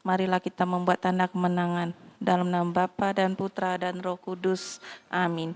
Marilah kita membuat tanda kemenangan. Dalam nama Bapa dan Putra dan Roh Kudus. Amin.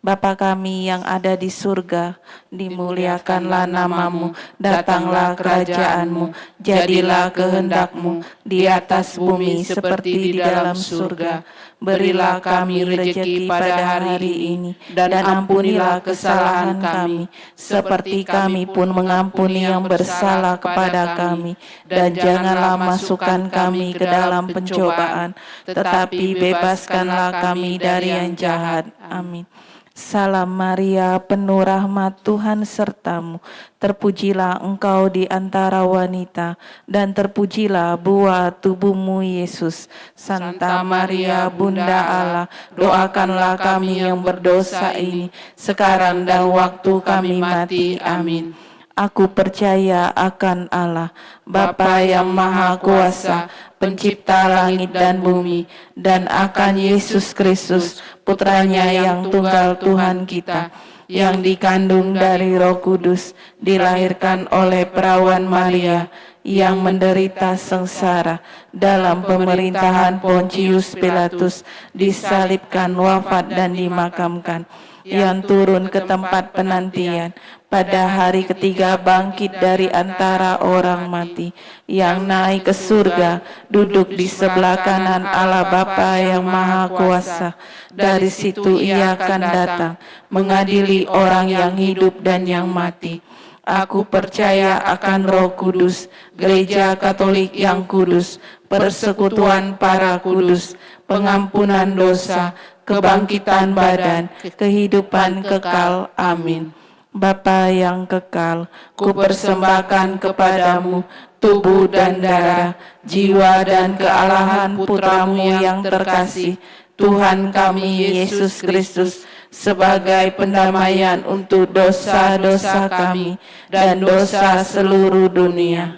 Bapa kami yang ada di surga, dimuliakanlah namamu, datanglah kerajaanmu, jadilah kehendak-mu di atas bumi seperti di dalam surga. Berilah kami rejeki pada hari ini, dan ampunilah kesalahan kami, seperti kami pun mengampuni yang bersalah kepada kami. Dan janganlah masukkan kami ke dalam pencobaan, tetapi bebaskanlah kami dari yang jahat. Amin. Salam Maria, penuh rahmat, Tuhan sertamu. Terpujilah engkau di antara wanita, dan terpujilah buah tubuhmu Yesus. Santa Maria, Bunda Allah, doakanlah kami yang berdosa ini, sekarang dan waktu kami mati. Amin. Aku percaya akan Allah, Bapa yang Maha Kuasa, Pencipta langit dan bumi, dan akan Yesus Kristus, Putranya yang tunggal Tuhan kita, yang dikandung dari Roh Kudus, dilahirkan oleh perawan Maria, yang menderita sengsara dalam pemerintahan Pontius Pilatus, disalibkan, wafat dan dimakamkan, yang turun ke tempat penantian, pada hari ketiga bangkit dari antara orang mati, yang naik ke surga, duduk di sebelah kanan Allah Bapa yang Maha Kuasa. Dari situ ia akan datang, mengadili orang yang hidup dan yang mati. Aku percaya akan Roh Kudus, Gereja Katolik yang kudus, persekutuan para kudus, pengampunan dosa, kebangkitan badan, kehidupan kekal. Amin. Bapa yang kekal, kupersembahkan kepadamu tubuh dan darah, jiwa dan kealahan Putramu yang terkasih, Tuhan kami Yesus Kristus, sebagai pendamaian untuk dosa-dosa kami dan dosa seluruh dunia.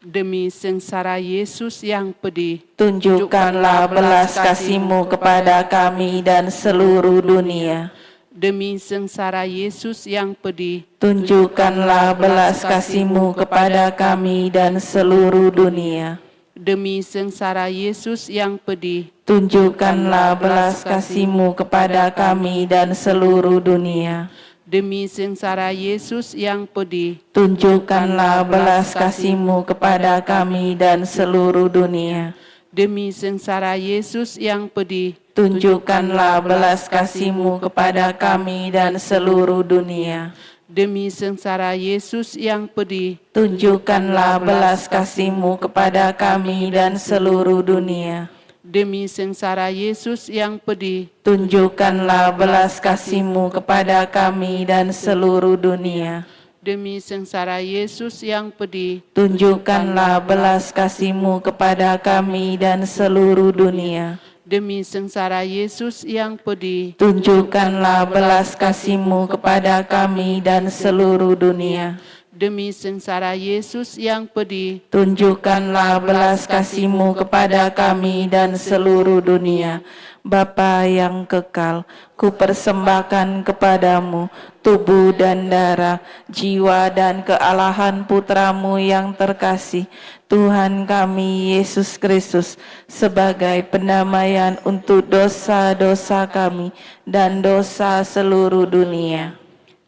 Demi sengsara Yesus yang pedih, tunjukkanlah belas kasih-Mu kepada kami dan seluruh dunia. Demi sengsara Yesus yang pedih, tunjukkanlah belas kasih-Mu kepada kami dan seluruh dunia. Demi sengsara Yesus yang pedih, tunjukkanlah belas kasih-Mu kepada kami dan seluruh dunia. Demi sengsara Yesus yang pedih, tunjukkanlah belas kasih-Mu kepada kami dan seluruh dunia. Demi sengsara Yesus yang pedih, tunjukkanlah belas kasih-Mu kepada kami dan seluruh dunia. Demi sengsara Yesus yang pedih, tunjukkanlah belas kasih-Mu kepada kami dan seluruh dunia. Demi sengsara Yesus yang pedih, tunjukkanlah belas kasih-Mu kepada kami dan seluruh dunia. Demi sengsara Yesus yang pedih, tunjukkanlah belas kasih-Mu kepada kami dan seluruh dunia. Demi sengsara Yesus yang pedih, tunjukkanlah belas kasih-Mu kepada kami dan seluruh dunia. Demi sengsara Yesus yang pedih, tunjukkanlah belas kasih-Mu kepada kami dan seluruh dunia. Bapa yang kekal, kupersembahkan kepadamu tubuh dan darah, jiwa dan kealahan Putramu yang terkasih, Tuhan kami Yesus Kristus, sebagai pendamaian untuk dosa-dosa kami dan dosa seluruh dunia.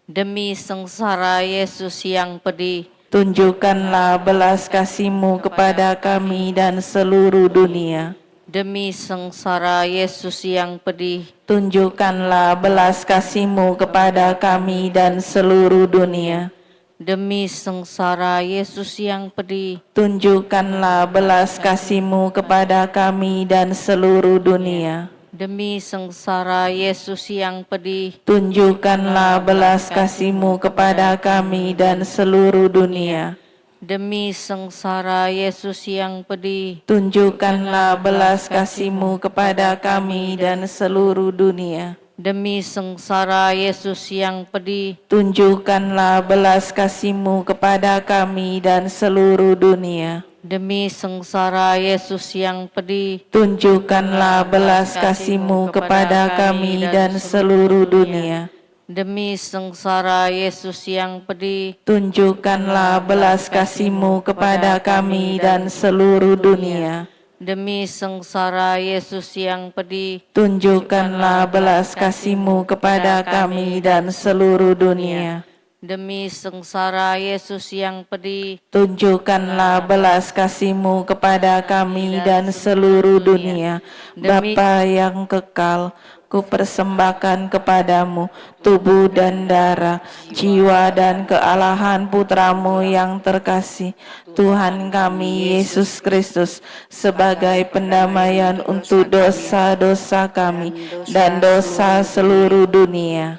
Demi sengsara Yesus yang pedih, tunjukkanlah belas kasih-Mu kepada kami dan seluruh dunia. Demi sengsara Yesus yang pedih, tunjukkanlah belas kasih-Mu kepada kami dan seluruh dunia. Demi sengsara Yesus yang pedih, tunjukkanlah belas kasih-Mu kepada kami dan seluruh dunia. Demi sengsara Yesus yang pedih, tunjukkanlah belas kasih-Mu kepada kami dan seluruh dunia. Demi sengsara Yesus yang pedih, tunjukkanlah belas kasih-Mu kepada kami dan seluruh dunia. Demi sengsara Yesus yang pedih, tunjukkanlah belas kasih-Mu kepada kami dan seluruh dunia. Demi sengsara Yesus yang pedih, tunjukkanlah belas kasih-Mu kepada kami dan seluruh dunia. Demi sengsara Yesus yang pedih, tunjukkanlah belas kasih-Mu kepada kami dan seluruh dunia. Demi sengsara Yesus yang pedih, tunjukkanlah belas kasih-Mu kepada kami dan seluruh dunia. demi sengsara Yesus yang pedih, Tunjukkanlah belas kasih-Mu kepada kami dan seluruh dunia. Bapa yang kekal, ku persembahkan kepadamu tubuh dan darah, jiwa dan kealahan putra-Mu yang terkasih, Tuhan kami Yesus Kristus, sebagai pendamaian untuk dosa-dosa kami dan dosa seluruh dunia.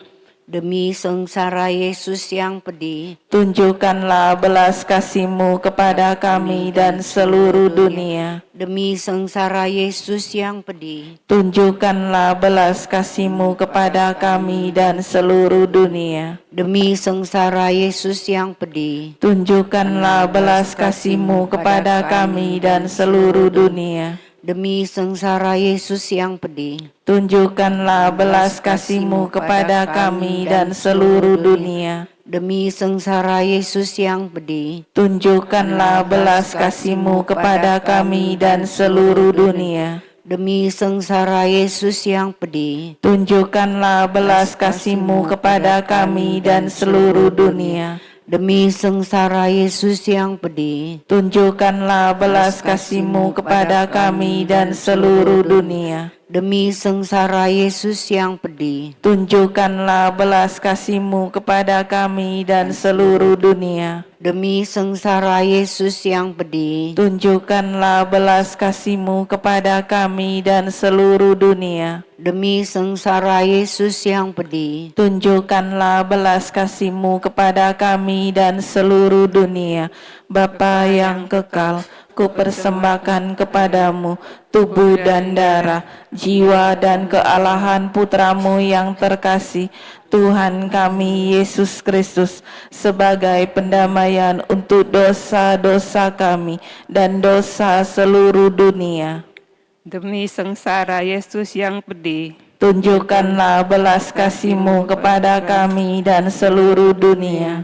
Demi sengsara Yesus yang pedih, Tunjukkanlah belas kasih-Mu kepada kami dan seluruh dunia. demi sengsara Yesus yang pedih, Tunjukkanlah belas kasih-Mu kepada kami dan seluruh dunia. demi sengsara Yesus yang pedih, Tunjukkanlah belas kasih-Mu kepada kami dan seluruh dunia. demi sengsara Yesus yang pedih, Tunjukkanlah belas kasih-Mu kepada kami dan seluruh dunia. demi sengsara Yesus yang pedih, Tunjukkanlah belas kasih-Mu kepada kami dan seluruh dunia. demi sengsara Yesus yang pedih, Tunjukkanlah belas kasih-Mu kepada kami dan seluruh dunia. demi sengsara Yesus yang pedih, Tunjukkanlah belas kasih-Mu kepada kami dan seluruh dunia. demi sengsara Yesus yang pedih, Tunjukkanlah belas kasih-Mu kepada kami dan seluruh dunia. demi sengsara Yesus yang pedih, Tunjukkanlah belas kasih-Mu kepada kami dan seluruh dunia. demi sengsara Yesus yang pedih, Tunjukkanlah belas kasih-Mu kepada kami dan seluruh dunia. Bapa yang kekal, ku persembahkan kepadamu tubuh dan darah, jiwa dan kealahan putra-Mu yang terkasih, Tuhan kami Yesus Kristus, sebagai pendamaian untuk dosa-dosa kami dan dosa seluruh dunia. Demi sengsara Yesus yang pedih, Tunjukkanlah belas kasih-Mu kepada kami dan seluruh dunia.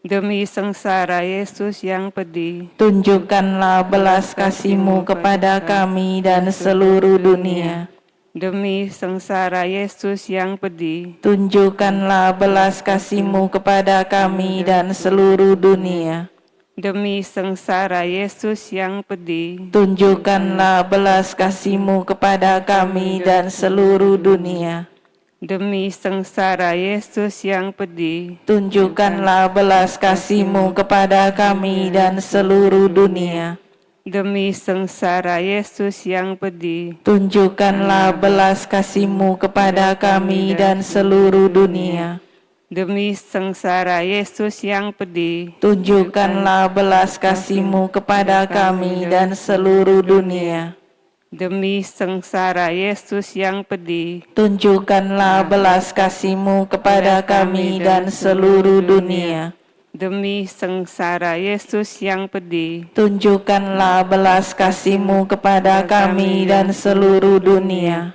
demi sengsara Yesus yang pedih, Tunjukkanlah belas kasih-Mu kepada kami dan seluruh dunia. demi sengsara Yesus yang pedih, Tunjukkanlah belas kasih-Mu kepada kami dan seluruh dunia. demi sengsara Yesus yang pedih, Tunjukkanlah belas kasih-Mu kepada kami dan seluruh dunia. demi sengsara Yesus yang pedih, Tunjukkanlah belas kasih-Mu kepada kami dan seluruh dunia. demi sengsara Yesus yang pedih, Tunjukkanlah belas kasih-Mu kepada kami dan seluruh dunia. demi sengsara Yesus yang pedih, Tunjukkanlah belas kasih-Mu kepada kami dan seluruh dunia. demi sengsara Yesus yang pedih, Tunjukkanlah belas kasih-Mu kepada kami dan seluruh dunia. demi sengsara Yesus yang pedih, Tunjukkanlah belas kasih-Mu kepada kami dan seluruh dunia.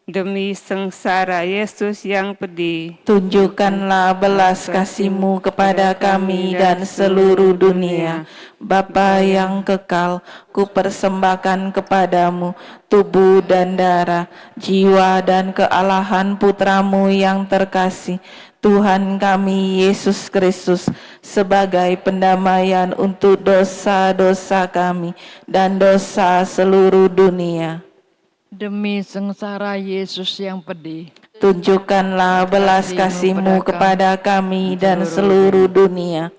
demi sengsara Yesus yang pedih, Tunjukkanlah belas kasih-Mu kepada kami dan seluruh dunia. Bapa yang kekal, ku persembahkan kepadamu tubuh dan darah, jiwa dan kealahan putra-Mu yang terkasih, Tuhan kami Yesus Kristus, sebagai pendamaian untuk dosa-dosa kami dan dosa seluruh dunia. Demi sengsara Yesus yang pedih, Tunjukkanlah belas kasih-Mu kepada kami dan seluruh dunia.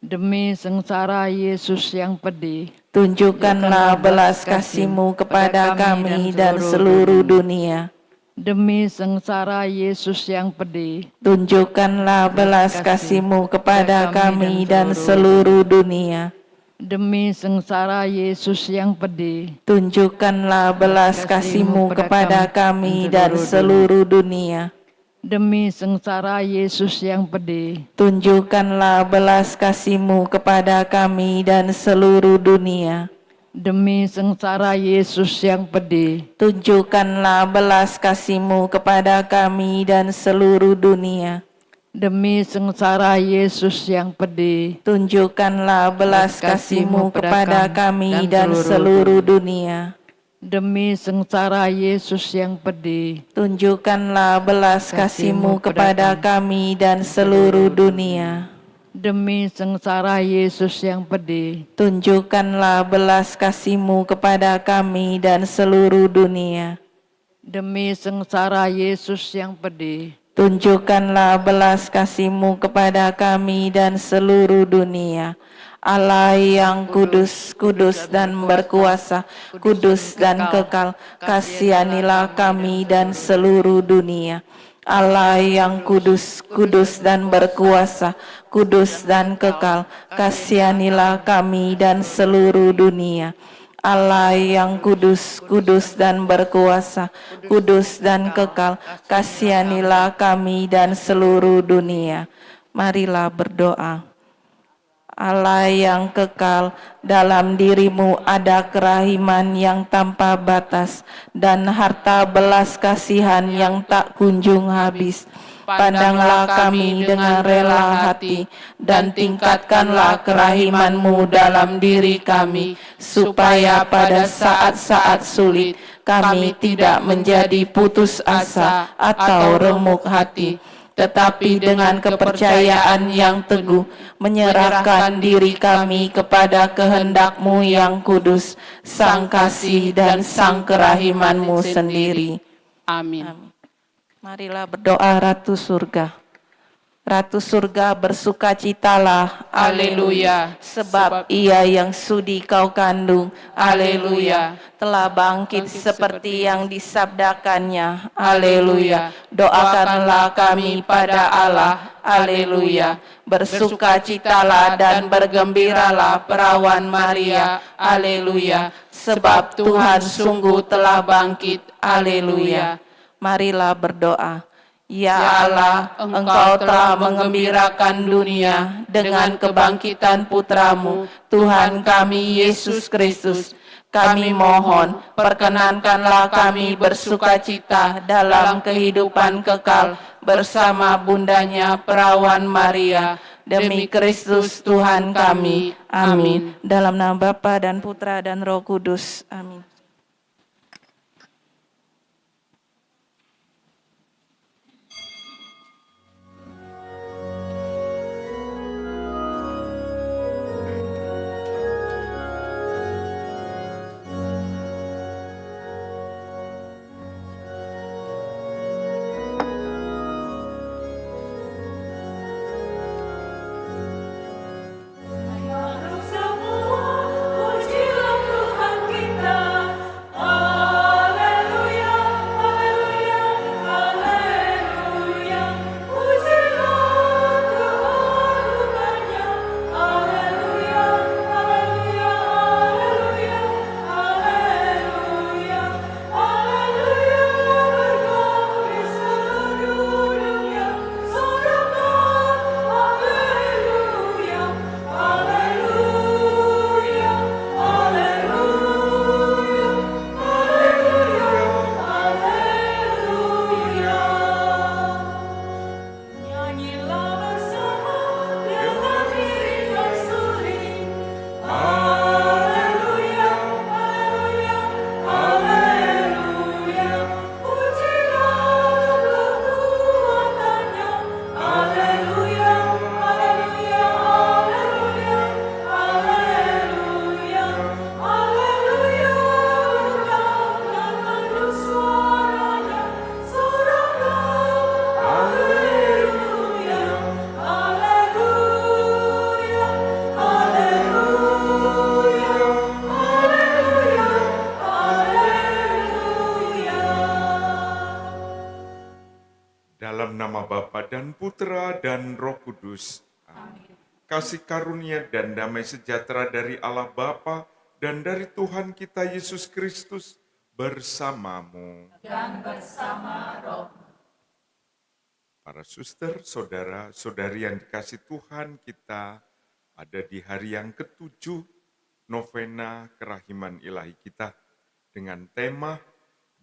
demi sengsara Yesus yang pedih, Tunjukkanlah belas kasih-Mu kepada kami dan seluruh dunia. demi sengsara Yesus yang pedih, Tunjukkanlah belas kasih-Mu kepada kami dan seluruh dunia. demi sengsara Yesus yang pedih, Tunjukkanlah belas kasih-Mu kepada kami dan seluruh dunia. demi sengsara Yesus yang pedih, Tunjukkanlah belas kasih-Mu kepada kami dan seluruh dunia. demi sengsara Yesus yang pedih, Tunjukkanlah belas kasih-Mu kepada kami dan seluruh dunia. demi sengsara Yesus yang pedih, Tunjukkanlah belas kasih-Mu kepada kami dan seluruh dunia. demi sengsara Yesus yang pedih, Tunjukkanlah belas kasih-Mu kepada kami dan seluruh dunia. demi sengsara Yesus yang pedih, Tunjukkanlah belas kasih-Mu kepada kami dan seluruh dunia. demi sengsara Yesus yang pedih, Tunjukkanlah belas kasih-Mu kepada kami dan seluruh dunia. Allah yang kudus, kudus dan berkuasa, kudus dan kekal, kasihanilah kami dan seluruh dunia. Allah yang kudus, kudus dan berkuasa, kudus dan kekal, kasihanilah kami dan seluruh dunia. Allah yang kudus, kudus dan berkuasa, kudus dan kekal, kasihanilah kami dan seluruh dunia. Marilah berdoa. Allah yang kekal, dalam dirimu ada kerahiman yang tanpa batas dan harta belas kasihan yang tak kunjung habis. Pandanglah kami dengan rela hati dan tingkatkanlah kerahiman-Mu dalam diri kami, supaya pada saat-saat sulit kami tidak menjadi putus asa atau remuk hati, tetapi dengan kepercayaan yang teguh menyerahkan diri kami kepada kehendak-Mu yang kudus, sang kasih dan sang kerahiman-Mu sendiri. Amin. Marilah berdoa Ratu Surga. Ratu Surga, bersukacitalah, Haleluya. sebab Ia yang sudi kau kandung, haleluya, telah bangkit seperti yang disabdakannya, haleluya. Doakanlah kami pada Allah, haleluya. Bersukacitalah dan bergembiralah perawan Maria, haleluya, sebab Tuhan sungguh telah bangkit, haleluya. Marilah berdoa. Ya Allah, Engkau telah mengembirakan dunia dengan kebangkitan Putra-Mu, Tuhan kami Yesus Kristus. Kami mohon, perkenankanlah kami bersukacita dalam kehidupan kekal bersama bundanya perawan Maria. Demi Kristus Tuhan kami. Amin. Dalam nama Bapa dan Putra dan Roh Kudus. Amin. Pujilah Tuhan kita, haleluya, haleluya, haleluya. Pujilah keagunganya, haleluya, haleluya, haleluya, haleluya, haleluya. Bergembira seluruh dunia, sorakan, haleluya, haleluya, haleluya, haleluya, haleluya. Nyanyilah bersama dengan diri yang sulit. Haleluya, haleluya, haleluya. Pujilah kekuatannya. Haleluya, haleluya, haleluya, haleluya, haleluya. Bergandang suaranya, sorakan. Haleluya, haleluya, haleluya, haleluya, haleluya. Dalam nama Bapa dan Putra dan Roh Kudus. Amin. Kasih karunia dan damai sejahtera dari Allah Bapa dan dari Tuhan kita Yesus Kristus bersamamu. Dan bersama roh. Para suster, saudara, saudari yang dikasih Tuhan, kita ada di hari yang ke-7 novena kerahiman ilahi kita dengan tema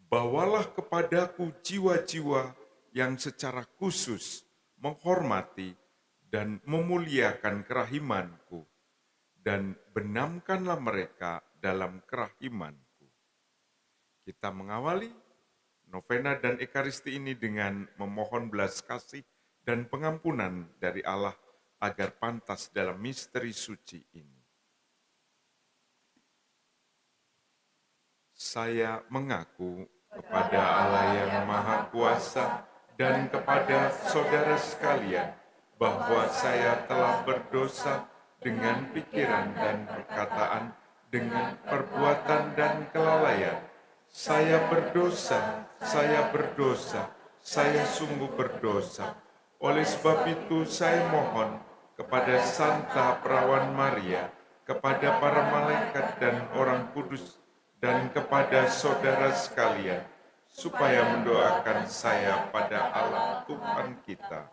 Bawalah kepadaku jiwa-jiwa yang secara khusus menghormati dan memuliakan kerahimanku, dan benamkanlah mereka dalam kerahimanku. Kita mengawali novena dan ekaristi ini dengan memohon belas kasih dan pengampunan dari Allah agar pantas dalam misteri suci ini. Saya mengaku kepada Allah yang Maha Kuasa dan kepada saudara sekalian bahwa saya telah berdosa dengan pikiran dan perkataan, dengan perbuatan dan kelalaian. Saya berdosa, saya sungguh berdosa. Oleh sebab itu saya mohon kepada Santa Perawan Maria, kepada para malaikat dan orang kudus, dan kepada saudara sekalian, supaya mendoakan saya pada Allah Tuhan kita.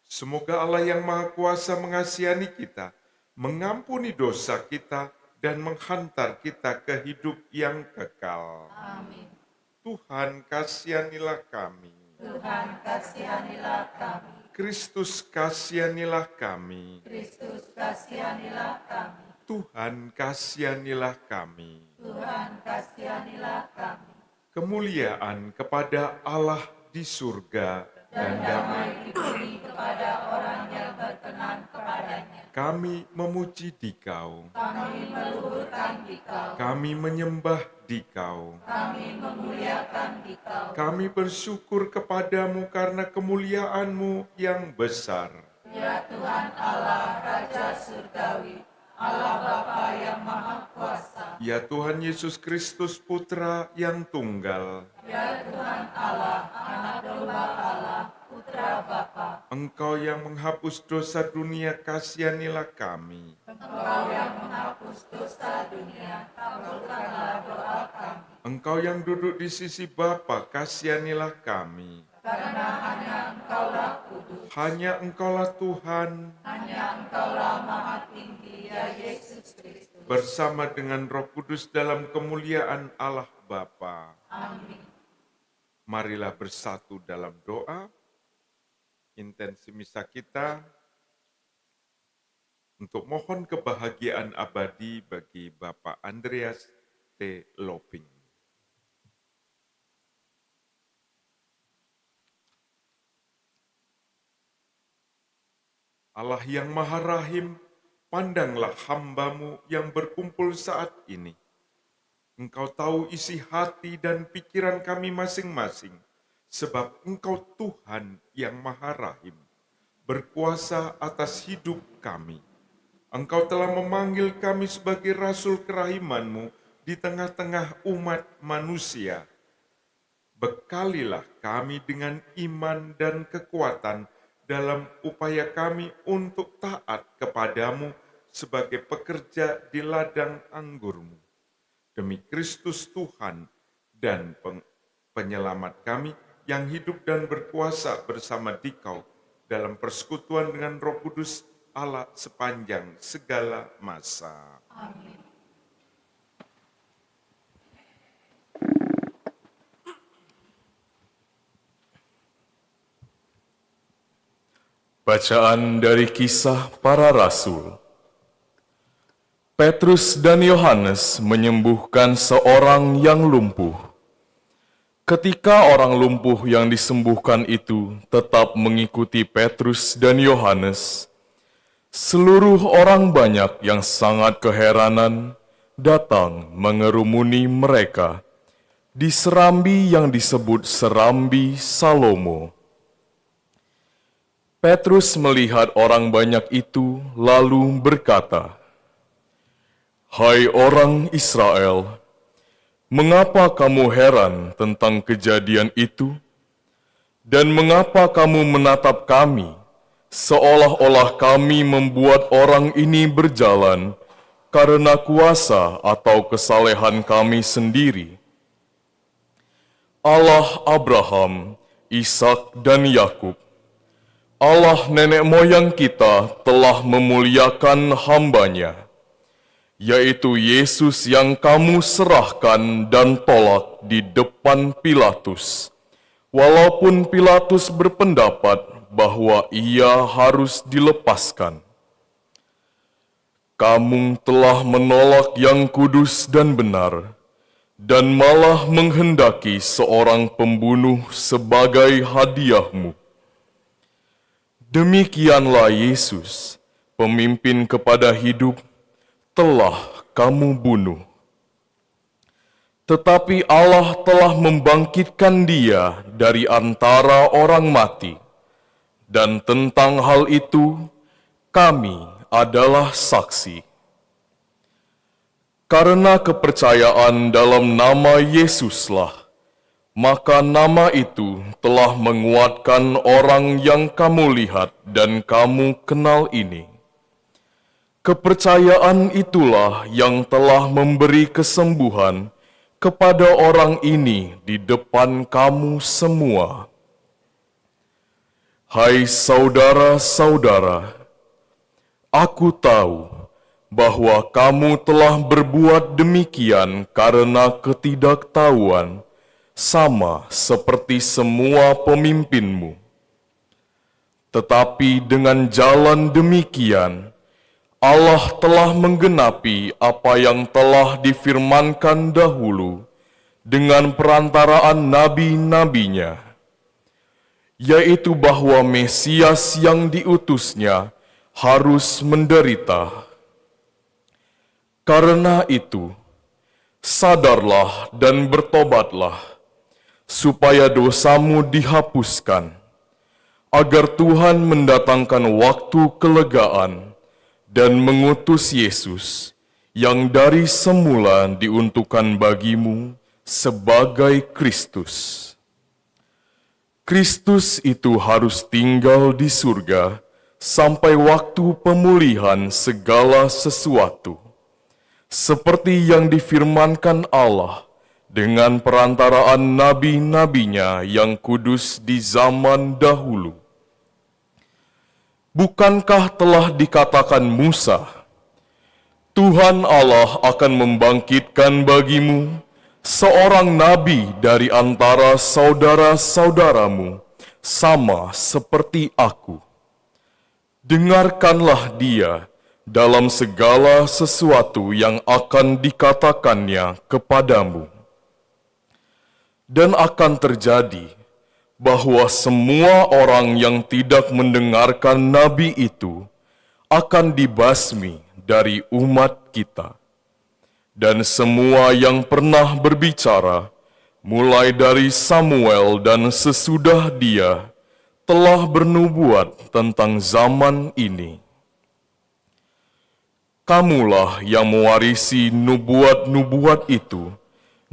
Semoga Allah yang Maha Kuasa mengasihani kita, mengampuni dosa kita, dan menghantar kita ke hidup yang kekal. Amin. Tuhan kasihanilah kami. Tuhan kasihanilah kami. Kristus kasihanilah kami. Kristus kasihanilah kami. Tuhan kasihanilah kami. Tuhan kasihanilah kami. Kemuliaan kepada Allah di surga dan damai Damai di bumi kepada orang yang berkenan kepadanya. kami memuji Dikau. Kami meluhurkan Dikau. Kami menyembah Dikau. Kami memuliakan Dikau. Kami bersyukur kepadamu karena kemuliaan-Mu yang besar. Ya Tuhan Allah, Raja Surgawi, Allah Bapa yang Maha Kuasa. Ya Tuhan Yesus Kristus Putra yang tunggal. Ya Tuhan Allah, Anak Domba Allah, Putra Bapa. Engkau yang menghapus dosa dunia, kasihanilah kami. Engkau yang menghapus dosa dunia, kabulkanlah doa kami. Engkau yang duduk di sisi Bapa, kasihanilah kami. Karena hanya Engkaulah kudus, Hanya Engkaulah Tuhan, hanya Engkaulah Maha Tinggi, ya Yesus Kristus. bersama dengan Roh Kudus dalam kemuliaan Allah Bapa. Amin. Marilah bersatu dalam doa. Intensi misa kita untuk mohon kebahagiaan abadi bagi Bapak Andreas T. Loping. Allah yang Maha Rahim, pandanglah hamba-Mu yang berkumpul saat ini. Engkau tahu isi hati dan pikiran kami masing-masing, sebab Engkau Tuhan yang Maha Rahim, berkuasa atas hidup kami. Engkau telah memanggil kami sebagai rasul kerahiman-Mu di tengah-tengah umat manusia. Bekalilah kami dengan iman dan kekuatan dalam upaya kami untuk taat kepadamu sebagai pekerja di ladang anggur-Mu. Demi Kristus Tuhan dan penyelamat kami yang hidup dan berkuasa bersama Dikau dalam persekutuan dengan Roh Kudus Allah sepanjang segala masa. Amin. Bacaan dari Kisah Para Rasul. Petrus dan Yohanes menyembuhkan seorang yang lumpuh. Ketika orang lumpuh yang disembuhkan itu tetap mengikuti Petrus dan Yohanes, seluruh orang banyak yang sangat keheranan datang mengerumuni mereka di serambi yang disebut Serambi Salomo. Petrus melihat orang banyak itu lalu berkata, "Hai orang Israel, mengapa kamu heran tentang kejadian itu? Dan mengapa kamu menatap kami, seolah-olah kami membuat orang ini berjalan karena kuasa atau kesalehan kami sendiri? Allah Abraham, Ishak, dan Yakub, Allah nenek moyang kita telah memuliakan hamba-Nya, yaitu Yesus yang kamu serahkan dan tolak di depan Pilatus, walaupun Pilatus berpendapat bahwa ia harus dilepaskan. Kamu telah menolak yang kudus dan benar, dan malah menghendaki seorang pembunuh sebagai hadiahmu. Demikianlah Yesus, pemimpin kepada hidup, telah kamu bunuh. Tetapi Allah telah membangkitkan Dia dari antara orang mati, dan tentang hal itu kami adalah saksi. Karena kepercayaan dalam nama Yesuslah, maka nama itu telah menguatkan orang yang kamu lihat dan kamu kenal ini. Kepercayaan itulah yang telah memberi kesembuhan kepada orang ini di depan kamu semua. Hai saudara-saudara, aku tahu bahwa kamu telah berbuat demikian karena ketidaktahuan, sama seperti semua pemimpinmu. Tetapi dengan jalan demikian, Allah telah menggenapi apa yang telah difirmankan dahulu dengan perantaraan nabi-nabinya, yaitu bahwa Mesias yang diutusnya harus menderita. Karena itu, sadarlah dan bertobatlah, supaya dosamu dihapuskan, agar Tuhan mendatangkan waktu kelegaan dan mengutus Yesus yang dari semula diuntukkan bagimu sebagai Kristus. Kristus itu harus tinggal di surga sampai waktu pemulihan segala sesuatu, seperti yang difirmankan Allah dengan perantaraan nabi-nabinya yang kudus di zaman dahulu. Bukankah telah dikatakan Musa, Tuhan Allah akan membangkitkan bagimu seorang nabi dari antara saudara-saudaramu, sama seperti aku. Dengarkanlah dia dalam segala sesuatu yang akan dikatakannya kepadamu. Dan akan terjadi bahwa semua orang yang tidak mendengarkan nabi itu akan dibasmi dari umat kita. Dan semua yang pernah berbicara, mulai dari Samuel dan sesudah dia, telah bernubuat tentang zaman ini. Kamulah yang mewarisi nubuat-nubuat itu,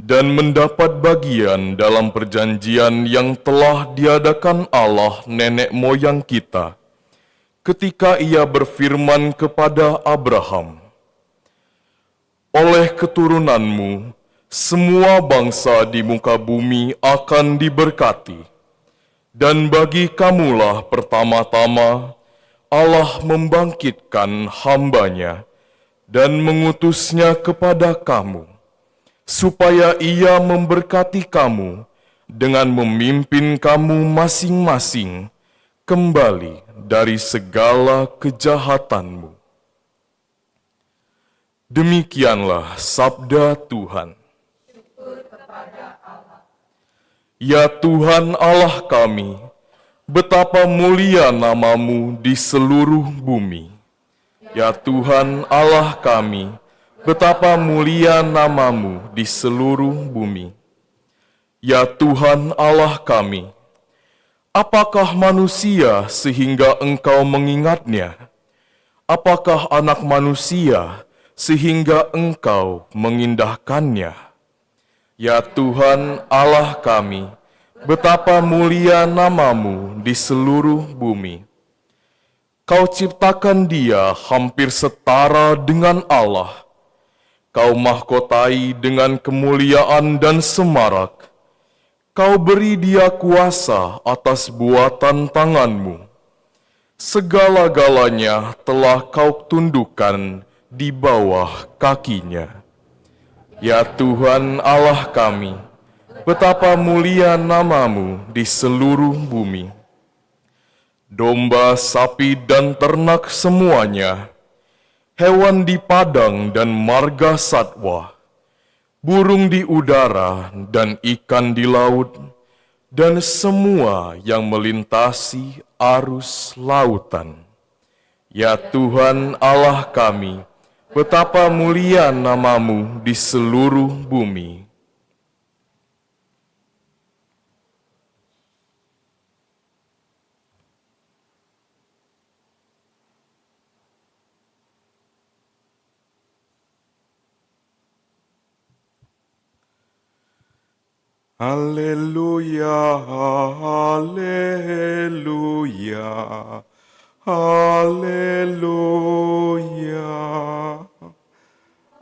dan mendapat bagian dalam perjanjian yang telah diadakan Allah nenek moyang kita, ketika Ia berfirman kepada Abraham, oleh keturunanmu, semua bangsa di muka bumi akan diberkati, dan bagi kamulah pertama-tama Allah membangkitkan hamba-Nya dan mengutusnya kepada kamu, supaya Ia memberkati kamu dengan memimpin kamu masing-masing kembali dari segala kejahatanmu. Demikianlah sabda Tuhan. Ya Tuhan Allah kami, betapa mulia nama-Mu di seluruh bumi. Ya Tuhan Allah kami, betapa mulia nama-Mu di seluruh bumi. Ya Tuhan Allah kami, apakah manusia sehingga Engkau mengingatnya? Apakah anak manusia sehingga Engkau mengindahkannya? Ya Tuhan Allah kami, betapa mulia nama-Mu di seluruh bumi. Kau ciptakan Dia hampir setara dengan Allah. Kau mahkotai dengan kemuliaan dan semarak. Kau beri Dia kuasa atas buatan tangan-Mu. Segala-galanya telah Kau tundukkan di bawah kakinya. Ya Tuhan Allah kami, betapa mulia nama-Mu di seluruh bumi. Domba, sapi, dan ternak semuanya, hewan di padang dan marga satwa, burung di udara dan ikan di laut, dan semua yang melintasi arus lautan. Ya Tuhan Allah kami, betapa mulia nama-Mu di seluruh bumi. Haleluya, haleluya, haleluya,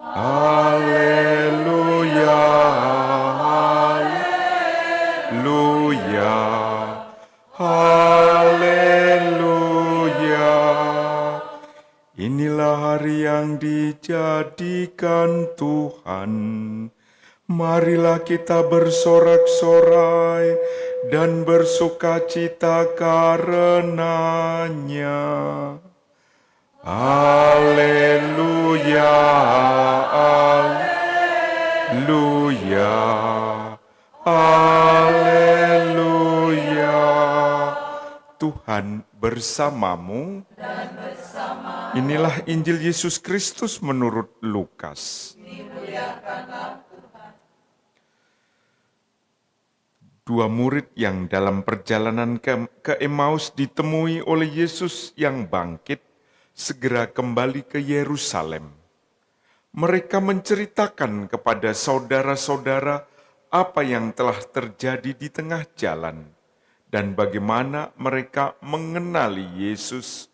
haleluya, haleluya, haleluya. Inilah hari yang dijadikan Tuhan. Marilah kita bersorak-sorai dan bersukacita karenanya. Haleluya, haleluya, haleluya. Tuhan bersamamu. Inilah Injil Yesus Kristus menurut Lukas. Dua murid yang dalam perjalanan ke Emmaus ditemui oleh Yesus yang bangkit, segera kembali ke Yerusalem. Mereka menceritakan kepada saudara-saudara apa yang telah terjadi di tengah jalan dan bagaimana mereka mengenali Yesus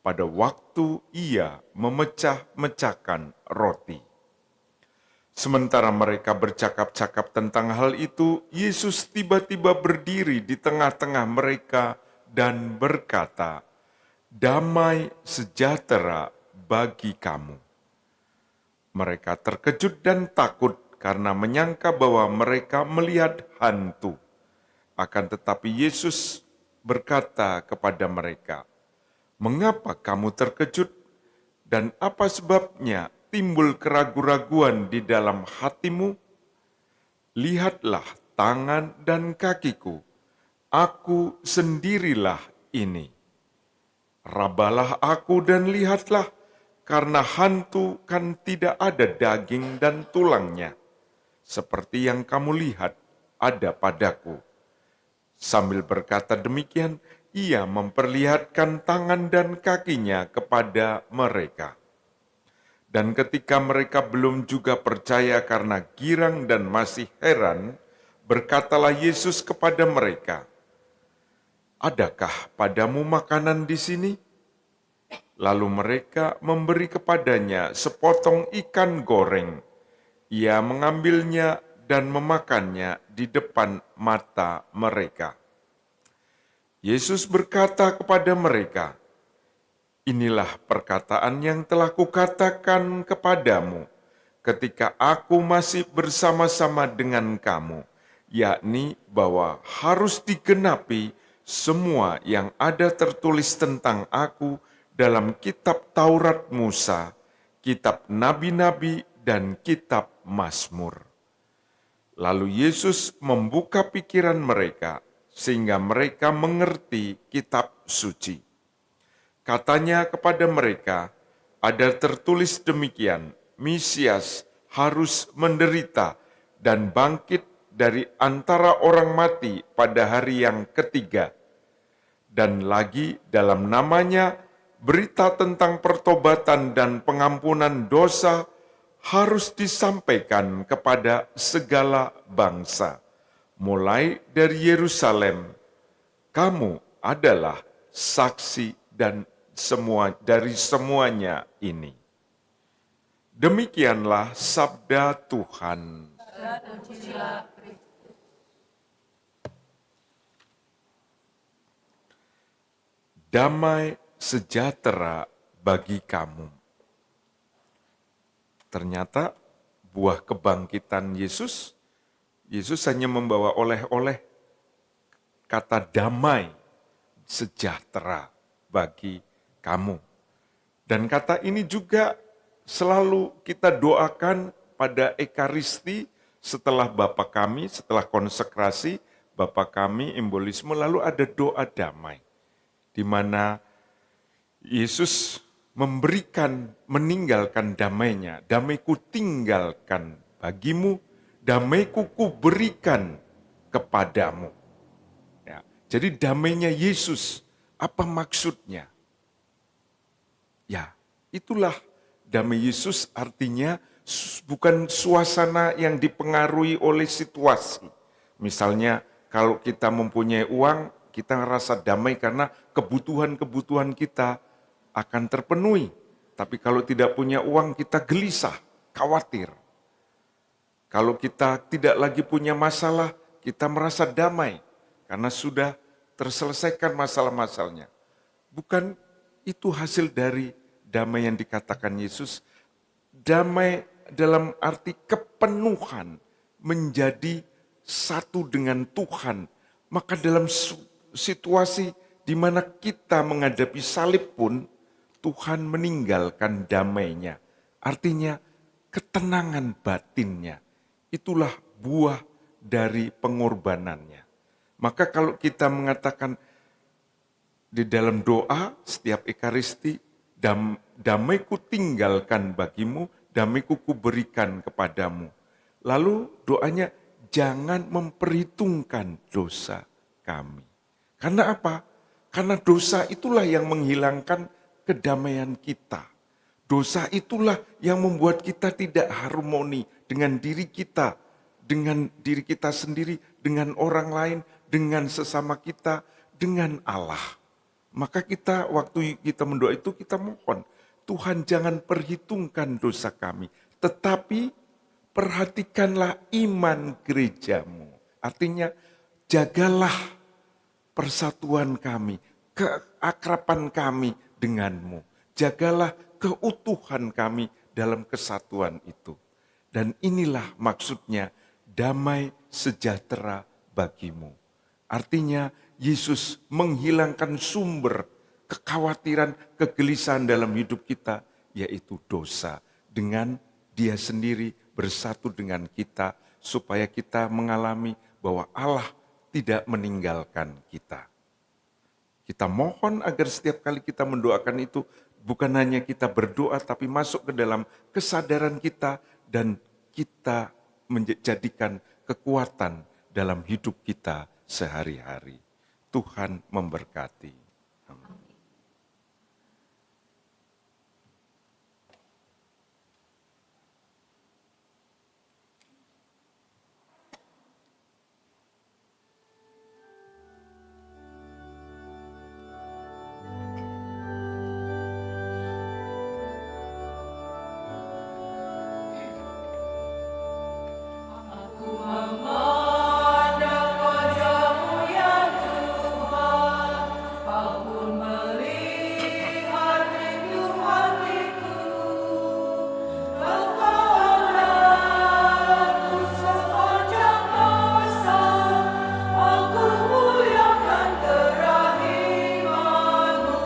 pada waktu Ia memecah-mecahkan roti. Sementara mereka bercakap-cakap tentang hal itu, Yesus tiba-tiba berdiri di tengah-tengah mereka dan berkata, "Damai sejahtera bagi kamu." Mereka terkejut dan takut karena menyangka bahwa mereka melihat hantu. Akan tetapi Yesus berkata kepada mereka, "Mengapa kamu terkejut? Dan apa sebabnya timbul keraguan-raguan di dalam hatimu? Lihatlah tangan dan kakiku, aku sendirilah ini. Rabalah aku dan lihatlah, karena hantu kan tidak ada daging dan tulangnya, seperti yang kamu lihat ada padaku." Sambil berkata demikian, Ia memperlihatkan tangan dan kakinya kepada mereka. Dan ketika mereka belum juga percaya karena girang dan masih heran, berkatalah Yesus kepada mereka, "Adakah padamu makanan di sini?" Lalu mereka memberi kepadanya sepotong ikan goreng. Ia mengambilnya dan memakannya di depan mata mereka. Yesus berkata kepada mereka, "Inilah perkataan yang telah kukatakan kepadamu ketika aku masih bersama-sama dengan kamu, yakni bahwa harus digenapi semua yang ada tertulis tentang aku dalam kitab Taurat Musa, kitab Nabi-Nabi, dan kitab Mazmur." Lalu Yesus membuka pikiran mereka sehingga mereka mengerti kitab suci. Katanya kepada mereka, ada tertulis demikian, Mesias harus menderita dan bangkit dari antara orang mati pada hari yang ketiga. Dan lagi dalam namanya, berita tentang pertobatan dan pengampunan dosa harus disampaikan kepada segala bangsa. Mulai dari Yerusalem, kamu adalah saksi dan dari semuanya ini. Demikianlah sabda Tuhan. Damai sejahtera bagi kamu. Ternyata buah kebangkitan Yesus hanya membawa oleh-oleh kata damai sejahtera bagi kamu. Dan kata ini juga selalu kita doakan pada Ekaristi setelah Bapa kami, setelah konsekrasi, Bapa kami, embolisme, lalu ada doa damai. Di mana Yesus meninggalkan damainya. Damaiku tinggalkan bagimu, damaiku kuberikan kepadamu. Ya, jadi damainya Yesus, apa maksudnya? Ya, itulah damai Yesus, artinya bukan suasana yang dipengaruhi oleh situasi. Misalnya kalau kita mempunyai uang, kita ngerasa damai karena kebutuhan-kebutuhan kita akan terpenuhi. Tapi kalau tidak punya uang, kita gelisah, khawatir. Kalau kita tidak lagi punya masalah, kita merasa damai karena sudah terselesaikan masalah-masalahnya. Bukan itu hasil dari damai yang dikatakan Yesus. Damai dalam arti kepenuhan, menjadi satu dengan Tuhan. Maka dalam situasi di mana kita menghadapi salib pun, Tuhan meninggalkan damainya. Artinya ketenangan batinnya. Itulah buah dari pengorbanannya. Maka kalau kita mengatakan di dalam doa setiap Ekaristi, damaiku tinggalkan bagimu, damaiku kuberikan kepadamu. Lalu doanya, jangan memperhitungkan dosa kami. Karena apa? Karena dosa itulah yang menghilangkan kedamaian kita. Dosa itulah yang membuat kita tidak harmoni dengan diri kita sendiri, dengan orang lain, dengan sesama kita, dengan Allah. Maka kita waktu kita mendoa itu kita mohon, Tuhan jangan perhitungkan dosa kami, tetapi perhatikanlah iman gerejamu. Artinya jagalah persatuan kami, keakraban kami denganmu. Jagalah keutuhan kami dalam kesatuan itu. Dan inilah maksudnya damai sejahtera bagimu. Artinya Yesus menghilangkan sumber kekhawatiran, kegelisahan dalam hidup kita, yaitu dosa. Dengan Dia sendiri bersatu dengan kita, supaya kita mengalami bahwa Allah tidak meninggalkan kita. Kita mohon agar setiap kali kita mendoakan itu, bukan hanya kita berdoa, tapi masuk ke dalam kesadaran kita, dan kita menjadikan kekuatan dalam hidup kita sehari-hari. Tuhan memberkati. Amin. Memandang wajah-Mu ya Tuhan, aku melihat rindu hatiku. Engkau anakku sepanjang masa, aku muliakan kerahiman-Mu.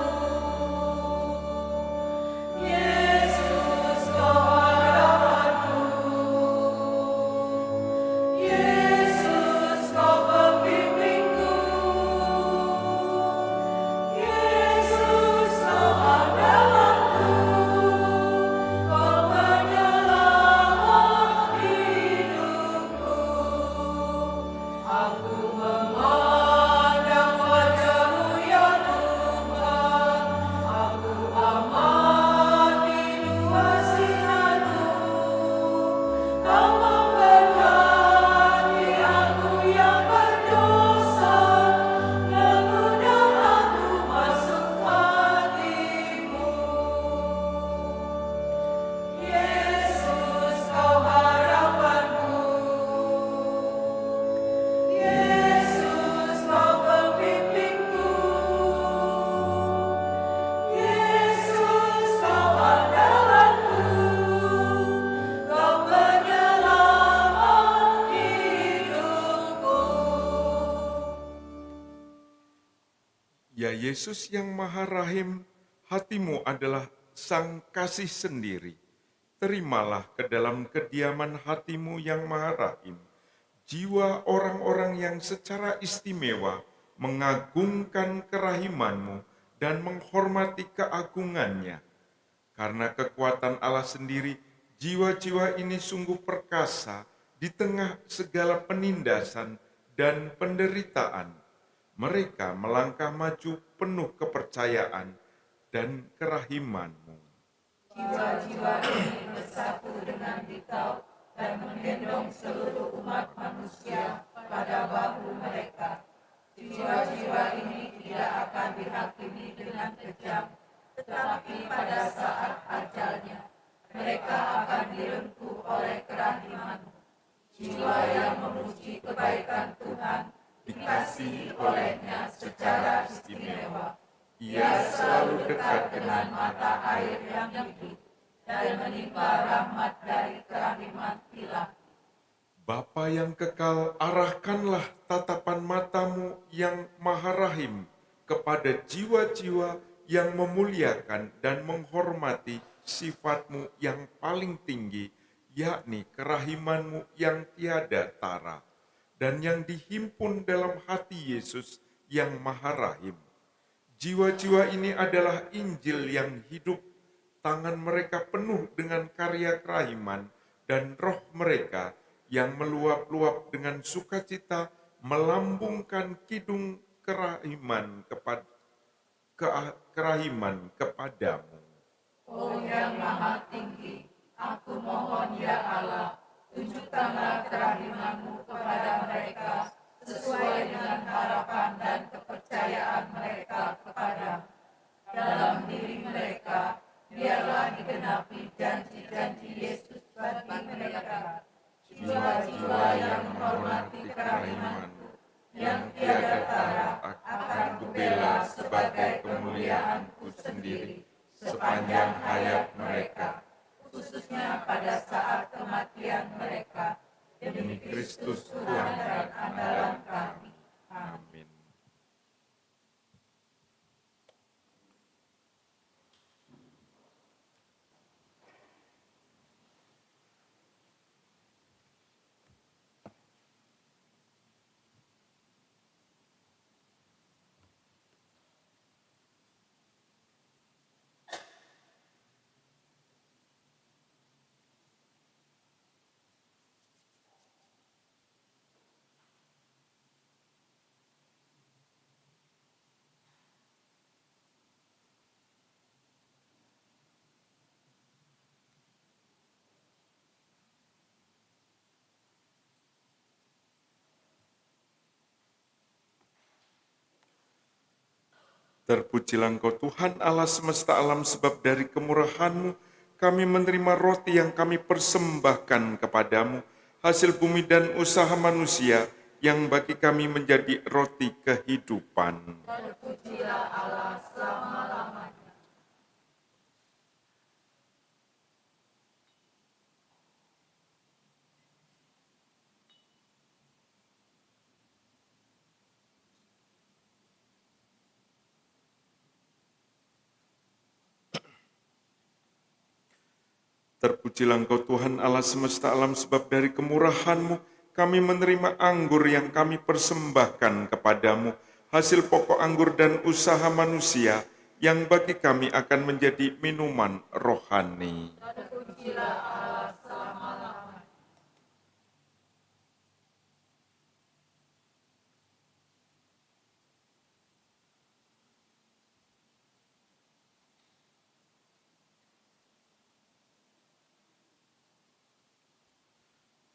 Yesus, Kau harapanku. Yesus, Kau pembimbingku. Yesus, Kau andalanku. Kau penyelamat hidupku. Aku memandang wajah-Mu ya Tuhan. Aku aman di dua sinar-Mu. Kau memberkati aku yang berdosa, mengundang aku masuk hati-Mu. Yesus, Kau harapanku. Yesus, Kau pembimbingku. Yesus, Kau andalanku. Kau penyelamat hidupku. Ya Yesus yang Maha Rahim, hatimu adalah Sang Kasih sendiri. terimalah ke dalam kediaman hatimu yang maha rahim, jiwa orang-orang yang secara istimewa mengagungkan kerahimanmu dan menghormati keagungannya. Karena kekuatan Allah sendiri, jiwa-jiwa ini sungguh perkasa di tengah segala penindasan dan penderitaan. Mereka melangkah maju penuh kepercayaan dan kerahimanmu. Jiwa-jiwa ini bersatu dengan Dikau dan menggendong seluruh umat manusia pada bahu mereka. Jiwa-jiwa ini tidak akan dihakimi dengan kejam, tetapi pada saat ajalnya, mereka akan direngkuh oleh kerahiman. Jiwa yang memuji kebaikan Tuhan, dikasihi olehnya secara istimewa. Ia selalu dekat dengan mata air yang hidup, dan menimba rahmat dari kerahiman ilahi. Bapa yang kekal, arahkanlah tatapan matamu yang maha rahim kepada jiwa-jiwa yang memuliakan dan menghormati sifatmu yang paling tinggi, yakni kerahimanmu yang tiada tara, dan yang dihimpun dalam hati Yesus yang maha rahim. Jiwa-jiwa ini adalah Injil yang hidup, tangan mereka penuh dengan karya kerahiman, dan roh mereka yang meluap-luap dengan sukacita melambungkan kidung kerahiman kepadamu. Oh yang maha tinggi, aku mohon ya Allah, tunjukkanlah kerahiman-Mu kepada mereka sesuai dengan harapan dan kepercayaan mereka kepada. Dalam diri mereka, biarlah digenapi janji-janji Yesus bagi mereka. Jiwa-jiwa yang menghormati kerahiman-Mu, yang tiada tara akan kubela sebagai kemuliaan-Ku sendiri sepanjang hayat mereka, khususnya pada saat kematian mereka, demi Kristus Tuhan dan andalan kami. Amin. Terpujilah Engkau Tuhan Allah semesta alam, sebab dari kemurahan-Mu kami menerima roti yang kami persembahkan kepadamu, hasil bumi dan usaha manusia yang bagi kami menjadi roti kehidupan. Terpujilah Allah selama-lamanya. Terpujilah Engkau Tuhan Allah semesta alam, sebab dari kemurahan-Mu kami menerima anggur yang kami persembahkan kepadamu, hasil pokok anggur dan usaha manusia yang bagi kami akan menjadi minuman rohani. Terpujilah Allah selama-lamanya.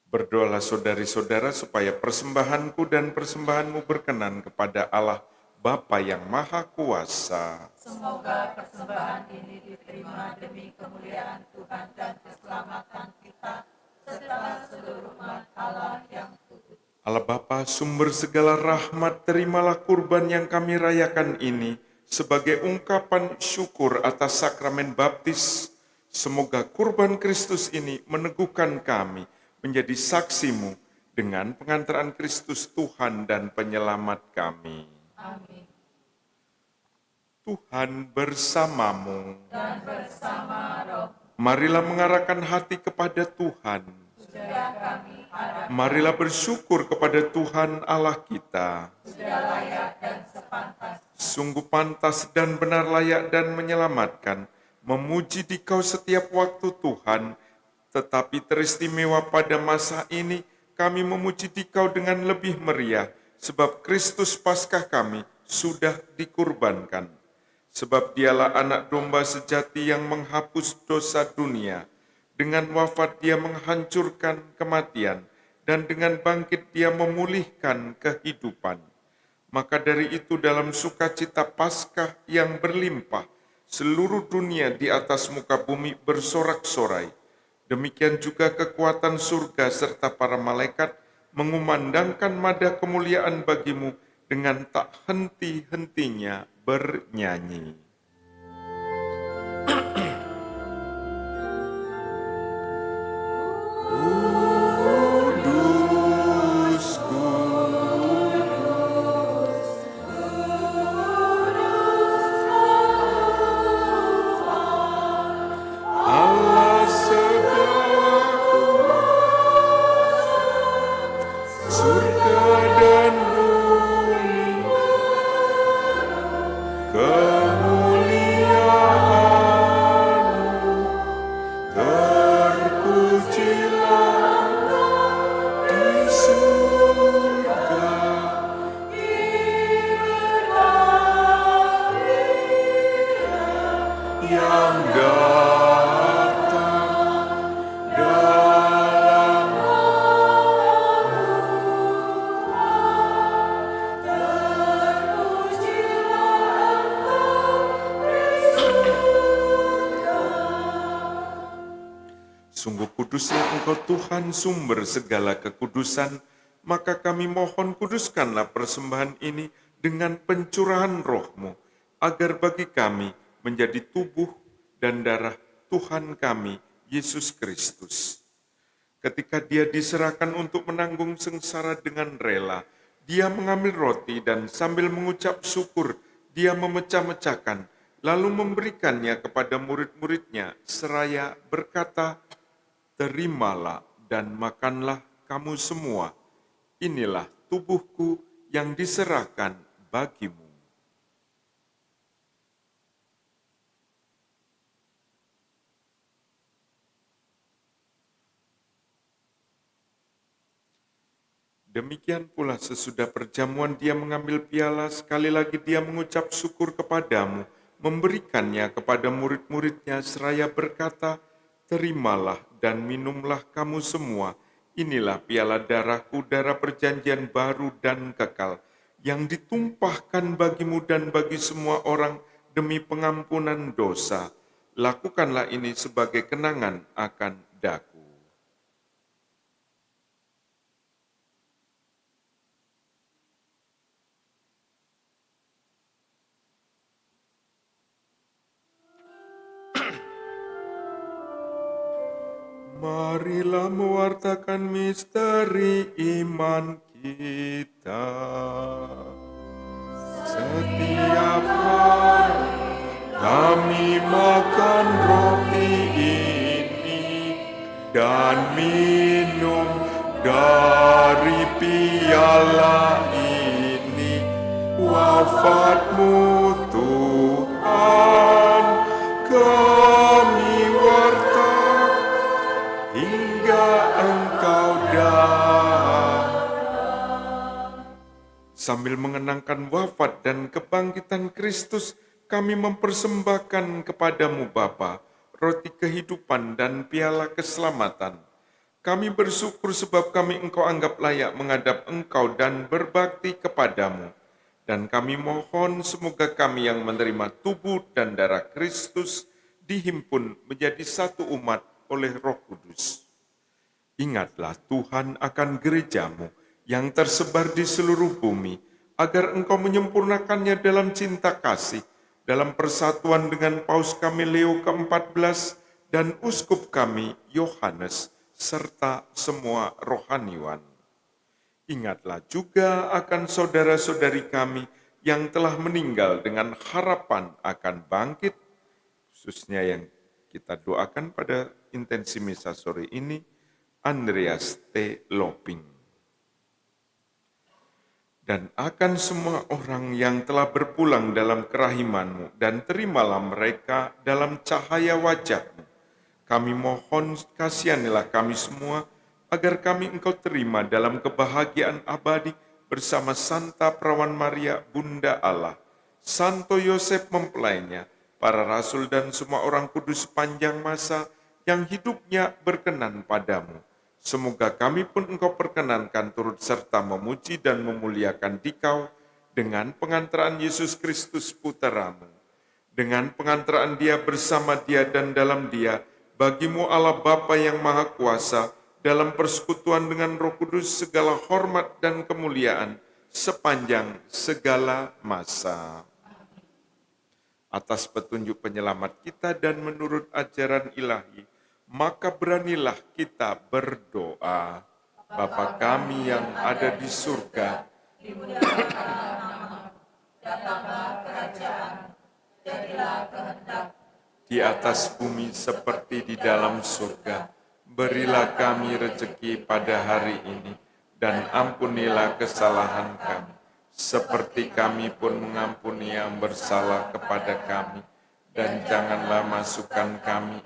Berdoalah saudari-saudara supaya persembahanku dan persembahanmu berkenan kepada Allah Bapa yang Maha Kuasa. Semoga persembahan ini diterima demi kemuliaan Tuhan dan keselamatan kita, serta seluruh umat Allah yang kudus. Allah Bapa, sumber segala rahmat, terimalah kurban yang kami rayakan ini sebagai ungkapan syukur atas sakramen baptis. Semoga kurban Kristus ini meneguhkan kami menjadi saksimu dengan pengantaran Kristus Tuhan dan penyelamat kami. Amin. Tuhan bersamamu. Dan bersama roh Marilah mengarahkan hati kepada Tuhan. Marilah bersyukur kepada Tuhan Allah kita. Sungguh pantas dan benar, layak dan menyelamatkan, memuji Dikau setiap waktu Tuhan. Tetapi teristimewa pada masa ini, kami memuji Dikau dengan lebih meriah, sebab Kristus Paskah kami sudah dikurbankan. Sebab Dialah anak domba sejati yang menghapus dosa dunia. Dengan wafat Dia menghancurkan kematian, dan dengan bangkit Dia memulihkan kehidupan. Maka dari itu dalam sukacita Paskah yang berlimpah, seluruh dunia di atas muka bumi bersorak-sorai. Demikian juga kekuatan surga serta para malaikat mengumandangkan nada kemuliaan bagimu dengan tak henti-hentinya bernyanyi. Sungguh kuduslah Engkau Tuhan, sumber segala kekudusan, maka kami mohon kuduskanlah persembahan ini dengan pencurahan roh-Mu, agar bagi kami menjadi tubuh dan darah Tuhan kami, Yesus Kristus. Ketika Dia diserahkan untuk menanggung sengsara dengan rela, Dia mengambil roti dan sambil mengucap syukur, Dia memecah-mecahkan, lalu memberikannya kepada murid-muridnya, seraya berkata, "Terimalah dan makanlah kamu semua. Inilah tubuhku yang diserahkan bagimu." Demikian pula sesudah perjamuan Dia mengambil piala, sekali lagi Dia mengucap syukur kepadamu, memberikannya kepada murid-muridnya, seraya berkata, "Terimalah dan minumlah kamu semua. Inilah piala darahku, darah perjanjian baru dan kekal, yang ditumpahkan bagimu dan bagi semua orang demi pengampunan dosa. Lakukanlah ini sebagai kenangan akan daku." Marilah mewartakan misteri iman kita. Setiap hari kami makan roti ini dan minum dari piala ini. Wafat-Mu Tuhan kami wartakan hingga Engkau datang. Sambil mengenangkan wafat dan kebangkitan Kristus, kami mempersembahkan kepadamu Bapa, roti kehidupan dan piala keselamatan. Kami bersyukur sebab kami Engkau anggap layak menghadap Engkau dan berbakti kepadamu. Dan kami mohon semoga kami yang menerima tubuh dan darah Kristus dihimpun menjadi satu umat oleh Roh Kudus. Ingatlah Tuhan akan gereja-Mu yang tersebar di seluruh bumi, agar Engkau menyempurnakannya dalam cinta kasih, dalam persatuan dengan Paus kami Leo ke-14 dan Uskup kami Yohanes, serta semua rohaniwan. Ingatlah juga akan saudara-saudari kami yang telah meninggal dengan harapan akan bangkit, khususnya yang kita doakan pada intensi misa sore ini Andreas T. Loping. Dan akan semua orang yang telah berpulang dalam kerahiman-Mu, dan terimalah mereka dalam cahaya wajah-Mu. Kami mohon kasihanilah kami semua, agar kami Engkau terima dalam kebahagiaan abadi bersama Santa Perawan Maria, Bunda Allah, Santo Yosef mempelainya, para rasul dan semua orang kudus sepanjang masa yang hidupnya berkenan padamu. Semoga kami pun Engkau perkenankan turut serta memuji dan memuliakan Dikau dengan pengantaraan Yesus Kristus Puteramu. Dengan pengantaraan Dia, bersama Dia dan dalam Dia, bagimu Allah Bapa yang Maha Kuasa, dalam persekutuan dengan Roh Kudus segala hormat dan kemuliaan sepanjang segala masa. Atas petunjuk penyelamat kita dan menurut ajaran ilahi, maka beranilah kita berdoa. Bapa kami yang ada di surga, di atas bumi seperti di dalam surga. Berilah kami rezeki pada hari ini, dan ampunilah kesalahan kami, seperti kami pun mengampuni yang bersalah kepada kami. Dan janganlah masukkan kami,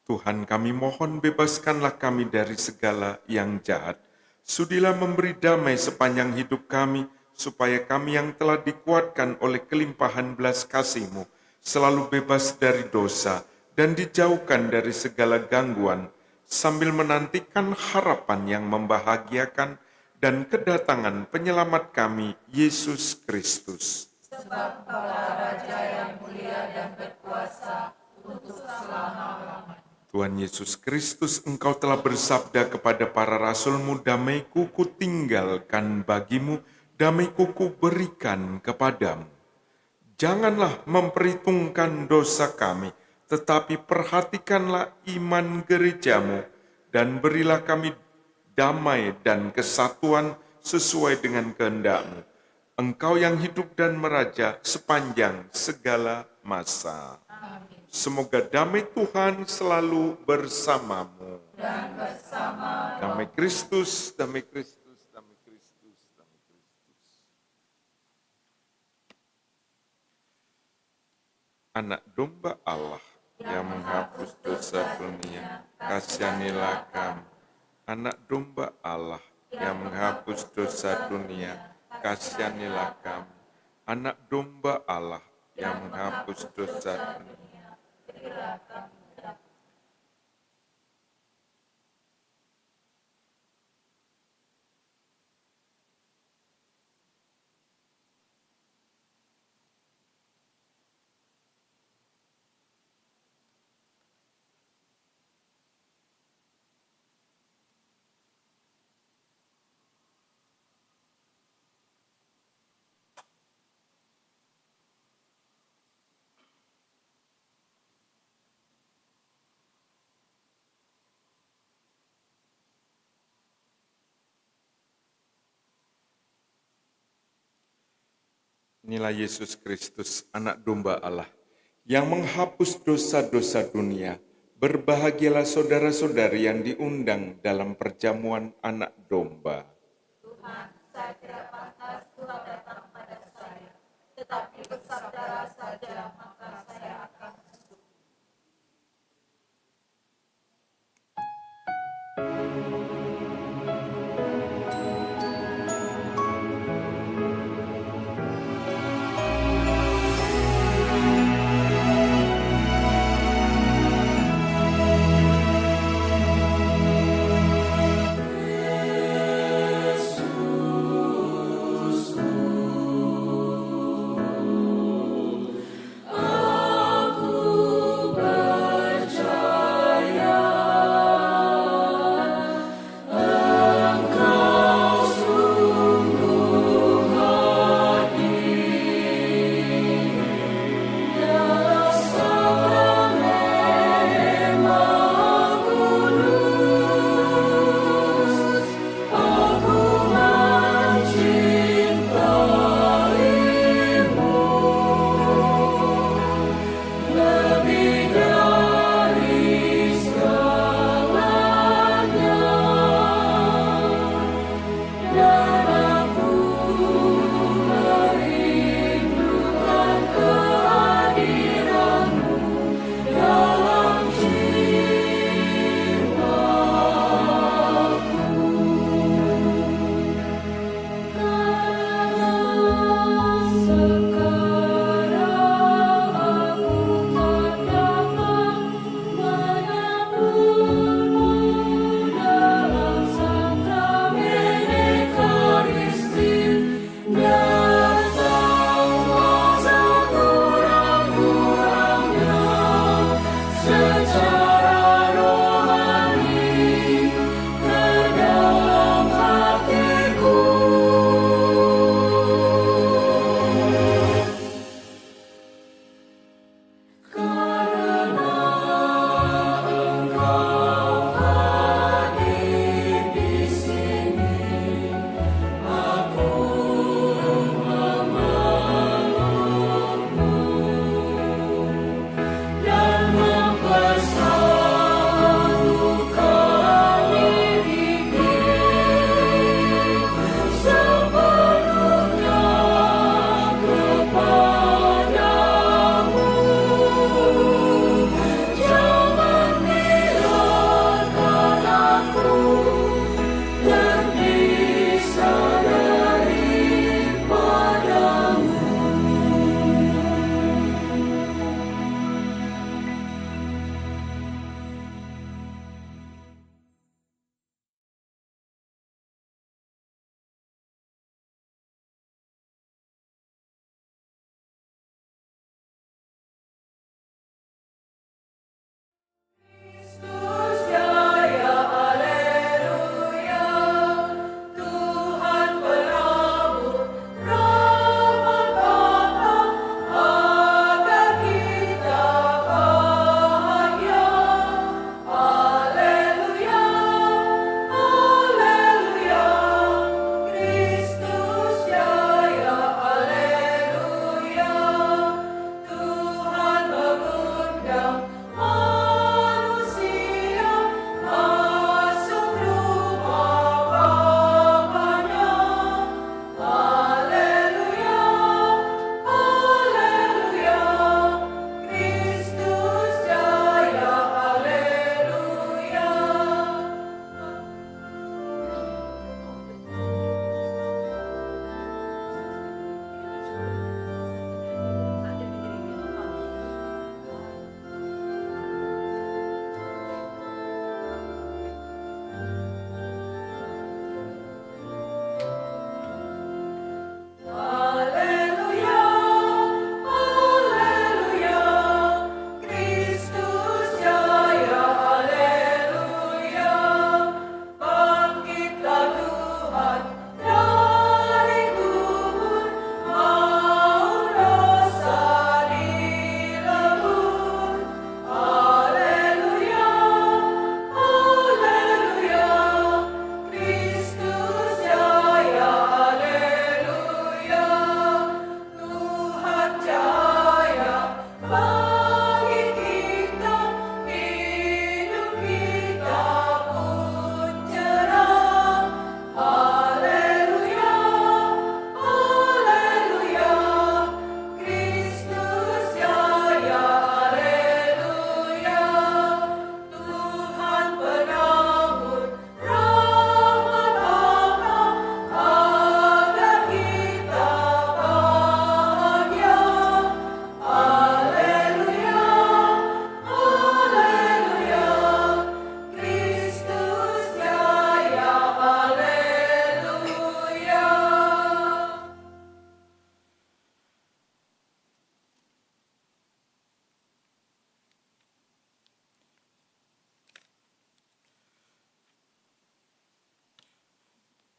Tuhan kami mohon bebaskanlah kami dari segala yang jahat. Sudilah memberi damai sepanjang hidup kami, supaya kami yang telah dikuatkan oleh kelimpahan belas kasih-Mu, selalu bebas dari dosa dan dijauhkan dari segala gangguan, sambil menantikan harapan yang membahagiakan dan kedatangan penyelamat kami, Yesus Kristus. Sebab Engkaulah Raja yang mulia dan berkuasa untuk selama-lamanya. Tuhan Yesus Kristus, Engkau telah bersabda kepada para rasul-Mu, damai-Ku kutinggalkan bagimu, damai-Ku kuberikan kepadamu. Janganlah memperhitungkan dosa kami, tetapi perhatikanlah iman gereja-Mu, dan berilah kami damai dan kesatuan sesuai dengan kehendak-Mu. Engkau yang hidup dan meraja sepanjang segala masa. Amin. Semoga damai Tuhan selalu bersamamu. Dan bersama Damai Kristus, damai Kristus, damai Kristus, damai Kristus. Anak domba Allah yang menghapus dosa dunia, kasihanilah kami. Anak domba Allah yang menghapus dosa dunia, kasihanilah kami. Anak domba Allah yang menghapus dosa dunia, berilah kami. Inilah Yesus Kristus, anak domba Allah, yang menghapus dosa-dosa dunia. Berbahagialah saudara-saudari yang diundang dalam perjamuan anak domba. Tuhan, saya tidak pantas Tuhan datang pada saya, tetapi bersabdalah saja, maka saya akan sembuh. Oh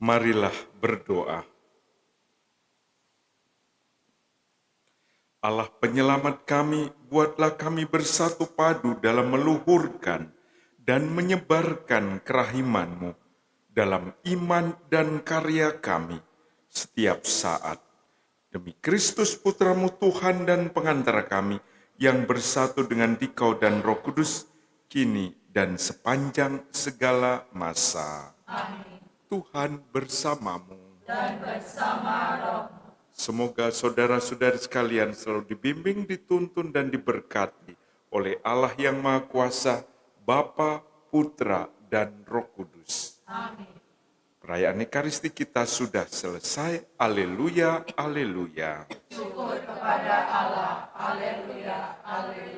Marilah berdoa. Allah penyelamat kami, buatlah kami bersatu padu dalam meluhurkan dan menyebarkan kerahiman-Mu dalam iman dan karya kami setiap saat. Demi Kristus Putra-Mu Tuhan dan pengantara kami, yang bersatu dengan Dikau dan Roh Kudus, kini dan sepanjang segala masa. Amin. Tuhan bersamamu. Dan bersama roh. Semoga saudara-saudari sekalian selalu dibimbing, dituntun, dan diberkati oleh Allah yang Maha Kuasa, Bapa, Putra, dan Roh Kudus. Amin. Perayaan Ekaristi kita sudah selesai. Aleluya, aleluya. Syukur kepada Allah. Haleluya, haleluya.